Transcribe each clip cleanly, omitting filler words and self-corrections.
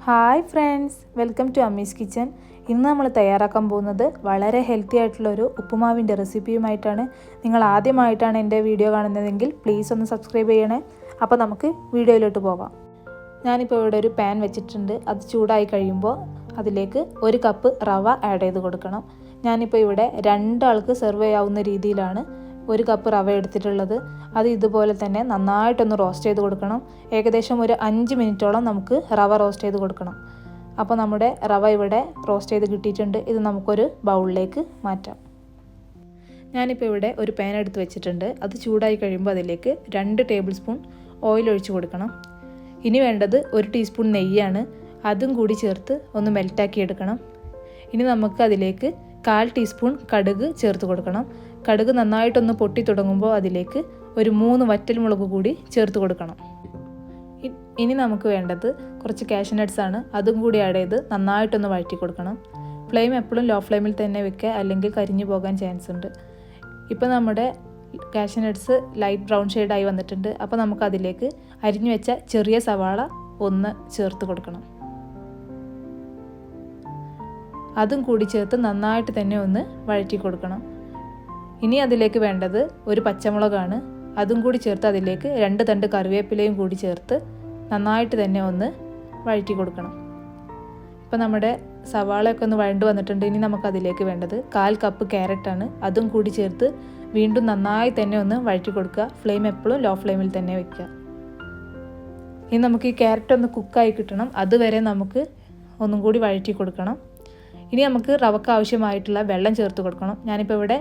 Hi friends, welcome to Ammi's kitchen. ഇന്ന് നമ്മൾ തയ്യാറാക്കാൻ പോകുന്നത് വളരെ ഹെൽത്തി ആയിട്ടുള്ളൊരു ഉപ്പുമാവിൻ്റെ റെസിപ്പിയുമായിട്ടാണ്. നിങ്ങൾ ആദ്യമായിട്ടാണ് എൻ്റെ വീഡിയോ കാണുന്നതെങ്കിൽ പ്ലീസ് ഒന്ന് സബ്സ്ക്രൈബ് ചെയ്യണേ. അപ്പോൾ നമുക്ക് വീഡിയോയിലോട്ട് പോകാം. ഞാനിപ്പോൾ ഇവിടെ ഒരു പാൻ വെച്ചിട്ടുണ്ട്. അത് ചൂടായി കഴിയുമ്പോൾ അതിലേക്ക് 1 കപ്പ് റവ ആഡ് ചെയ്ത് കൊടുക്കണം. ഞാനിപ്പോൾ ഇവിടെ 2 ആൾക്ക് സെർവ് ചെയ്യാവുന്ന രീതിയിലാണ് 1 കപ്പ് റവ എടുത്തിട്ടുള്ളത്. അത് ഇതുപോലെ തന്നെ നന്നായിട്ടൊന്ന് റോസ്റ്റ് ചെയ്ത് കൊടുക്കണം. ഏകദേശം ഒരു 5 മിനിറ്റോളം നമുക്ക് റവ റോസ്റ്റ് ചെയ്ത് കൊടുക്കണം. അപ്പോൾ നമ്മുടെ റവ ഇവിടെ റോസ്റ്റ് ചെയ്ത് കിട്ടിയിട്ടുണ്ട്. ഇത് നമുക്കൊരു ബൗളിലേക്ക് മാറ്റാം. ഞാനിപ്പോൾ ഇവിടെ ഒരു പാൻ എടുത്ത് വെച്ചിട്ടുണ്ട്. അത് ചൂടായി കഴിയുമ്പോൾ അതിലേക്ക് 2 ടേബിൾ സ്പൂൺ ഓയിൽ ഒഴിച്ച് കൊടുക്കണം. ഇനി വേണ്ടത് 1 ടീസ്പൂൺ നെയ്യാണ്. അതും കൂടി ചേർത്ത് ഒന്ന് മെൽറ്റാക്കി എടുക്കണം. ഇനി നമുക്ക് അതിലേക്ക് 1/4 ടീസ്പൂൺ കടുക് ചേർത്ത് കൊടുക്കണം. കടുക് നന്നായിട്ടൊന്ന് പൊട്ടി തുടങ്ങുമ്പോൾ അതിലേക്ക് ഒരു 3 വറ്റൽമുളക് കൂടി ചേർത്ത് കൊടുക്കണം. ഇനി നമുക്ക് വേണ്ടത് കുറച്ച് കാഷ്യൂ നട്ട്സ് ആണ്. അതും കൂടി ആഡ് ചെയ്ത് നന്നായിട്ടൊന്ന് വഴറ്റി കൊടുക്കണം. ഫ്ലെയിം എപ്പോഴും ലോ ഫ്ലെയിമിൽ തന്നെ വെക്കുക, അല്ലെങ്കിൽ കരിഞ്ഞു പോകാൻ ചാൻസ് ഉണ്ട്. ഇപ്പോൾ നമ്മുടെ കാഷ്യൂ നട്ട്സ് ലൈറ്റ് ബ്രൗൺ ഷെയ്ഡായി വന്നിട്ടുണ്ട്. അപ്പോൾ നമുക്ക് അതിലേക്ക് അരിഞ്ഞു വെച്ച ചെറിയ സവാള ഒന്ന് ചേർത്ത് കൊടുക്കണം. അതും കൂടി ചേർത്ത് നന്നായിട്ട് തന്നെ ഒന്ന് വഴറ്റി കൊടുക്കണം. ഇനി അതിലേക്ക് വേണ്ടത് ഒരു പച്ചമുളകാണ്. അതും കൂടി ചേർത്ത് അതിലേക്ക് 2 തണ്ട് കറിവേപ്പിലയും കൂടി ചേർത്ത് നന്നായിട്ട് തന്നെ ഒന്ന് വഴറ്റി കൊടുക്കണം. ഇപ്പോൾ നമ്മുടെ സവാളയൊക്കെ ഒന്ന് വഴണ്ട് വന്നിട്ടുണ്ട്. ഇനി നമുക്കതിലേക്ക് വേണ്ടത് 1/4 കപ്പ് ക്യാരറ്റാണ്. അതും കൂടി ചേർത്ത് വീണ്ടും നന്നായി തന്നെ ഒന്ന് വഴറ്റി കൊടുക്കുക. ഫ്ലെയിം എപ്പോഴും ലോ ഫ്ലെയിമിൽ തന്നെ വെക്കുക. ഇനി നമുക്ക് ഈ ക്യാരറ്റ് ഒന്ന് കുക്കായി കിട്ടണം. അതുവരെ നമുക്ക് ഒന്നും കൂടി വഴറ്റി കൊടുക്കണം. ഇനി നമുക്ക് റവക്ക് ആവശ്യമായിട്ടുള്ള വെള്ളം ചേർത്ത് കൊടുക്കണം. ഞാനിപ്പോൾ ഇവിടെ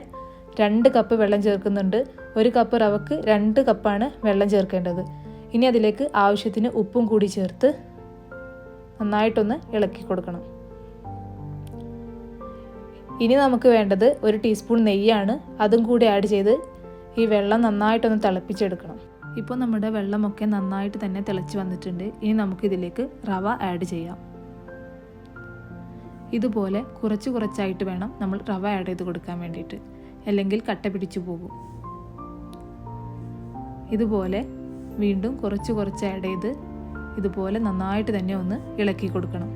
2 കപ്പ് വെള്ളം ചേർക്കുന്നുണ്ട്. 1 കപ്പ് റവക്ക് 2 കപ്പാണ് വെള്ളം ചേർക്കേണ്ടത്. ഇനി അതിലേക്ക് ആവശ്യത്തിന് ഉപ്പും കൂടി ചേർത്ത് നന്നായിട്ടൊന്ന് ഇളക്കി കൊടുക്കണം. ഇനി നമുക്ക് വേണ്ടത് 1 ടീസ്പൂൺ നെയ്യാണ്. അതും കൂടി ആഡ് ചെയ്ത് ഈ വെള്ളം നന്നായിട്ടൊന്ന് തിളപ്പിച്ചെടുക്കണം. ഇപ്പോൾ നമ്മുടെ വെള്ളമൊക്കെ നന്നായിട്ട് തന്നെ തിളച്ച് വന്നിട്ടുണ്ട്. ഇനി നമുക്കിതിലേക്ക് റവ ആഡ് ചെയ്യാം. ഇതുപോലെ കുറച്ചായിട്ട് വേണം നമ്മൾ റവ ആഡ് ചെയ്ത് കൊടുക്കാൻ വേണ്ടിയിട്ട്, അല്ലെങ്കിൽ കട്ട പിടിച്ചു പോകും. ഇതുപോലെ വീണ്ടും കുറച്ച് ആഡ് ചെയ്ത് ഇതുപോലെ നന്നായിട്ട് തന്നെ ഒന്ന് ഇളക്കി കൊടുക്കണം.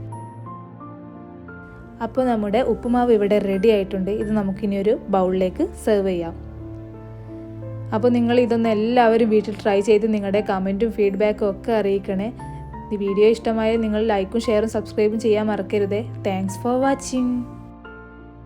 അപ്പോൾ നമ്മുടെ ഉപ്പുമാവ് ഇവിടെ റെഡി ആയിട്ടുണ്ട്. ഇത് നമുക്കിനി ഒരു ബൗളിലേക്ക് സെർവ് ചെയ്യാം. അപ്പോൾ നിങ്ങൾ ഇതൊന്ന് എല്ലാവരും വീട്ടിൽ ട്രൈ ചെയ്ത് നിങ്ങളുടെ കമൻറ്റും ഫീഡ്ബാക്കും ഒക്കെ അറിയിക്കണേ. ഈ വീഡിയോ ഇഷ്ടമായാൽ നിങ്ങൾ ലൈക്കും ഷെയറും സബ്സ്ക്രൈബും ചെയ്യാൻ മറക്കരുതേ. Thanks for watching.